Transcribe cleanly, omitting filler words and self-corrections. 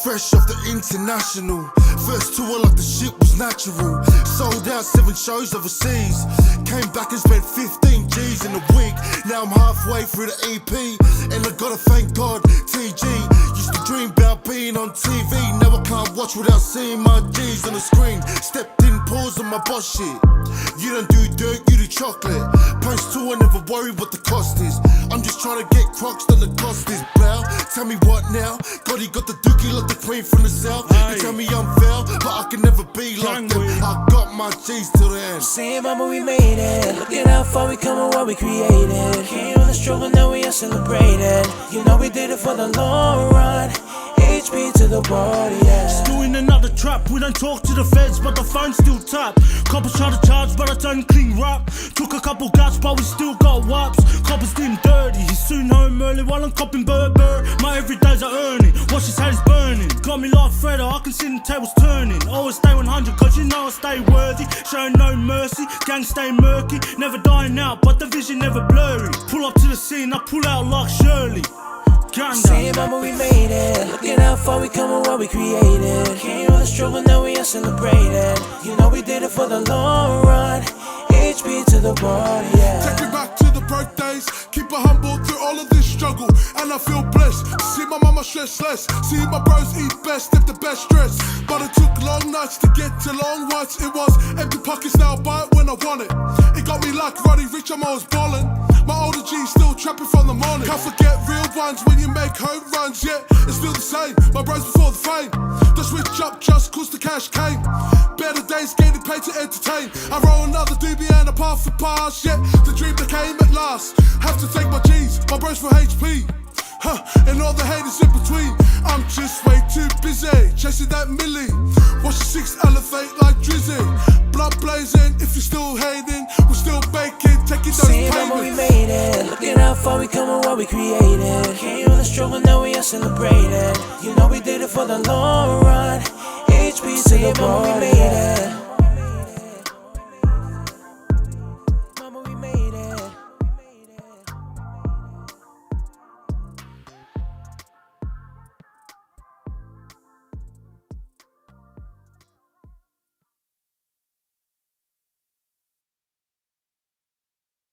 Fresh off the international, first tour like the shit was natural. Sold out 7 shows overseas, came back and spent 15 G's in a week. Now I'm halfway through the EP, and I gotta thank God, TG. Used to dream about being on TV, now I can't watch without seeing my G's on the screen. Stepped in, pause on my boss shit. You don't do dirt, you do chocolate. Post tour, never worry what the cost is. I'm just trying to get Crocs, then the cost is blow. Tell me what now? God, he got the dookie like the queen from the south. You tell me I'm fair, but I can never be like them. I got my G's till the end. Say, mama, we made it. Look at how far we come and what we created. Came on the struggle, now we are celebrating. You know we did it for the long run. HB to the body, yeah. Still in another trap, we don't talk to the feds, but the phone still tap. Coppers try to charge, but I don't clean rap. Took a couple guts, but we still got wipes. Coppers dim dirty, he's soon home early while I'm copping Burberry. My everydays are earning, watch his head is burning. Got me like Freddo, I can see the tables turning. Always stay 100, cause you know I stay worthy. Showing no mercy, gang stay murky. Never dying out, but the vision never blurry. Pull up to the scene, I pull out like Shirley. Say, mama, we made it. Look at how far we come and what we created. Came on the struggle, now we are celebrating. You know we did it for the long run. HB to the body, yeah. Take it back to the birthdays, keep it humble through all of this struggle. And I feel blessed to see my mama stress less. See my bros eat best, if the best dress. But it took long nights to get to long nights. It was empty pockets, now I buy it when I want it. It got me like Roddy Rich, I'm always ballin'. My older G still trapping from the morning. Can't forget real ones when you make home runs, yeah, it's still the same. My bros before the fame, the switch up just cause the cash came. Better days getting paid to entertain. I roll another doobie and a path for pass, yeah, the dream that came at last. Have to take my G's, my bros for HP. And all the haters in between. I'm just way too busy chasing that milli. Watch the 6 elevate like Drizzy. Blood blazing, if you're still hating, we're still baking, taking those payments. Mama, we made it. Look at how far we come and what we created. Came on the struggle, now we are celebrating. You know we did it for the long run. HB to the body, we made it.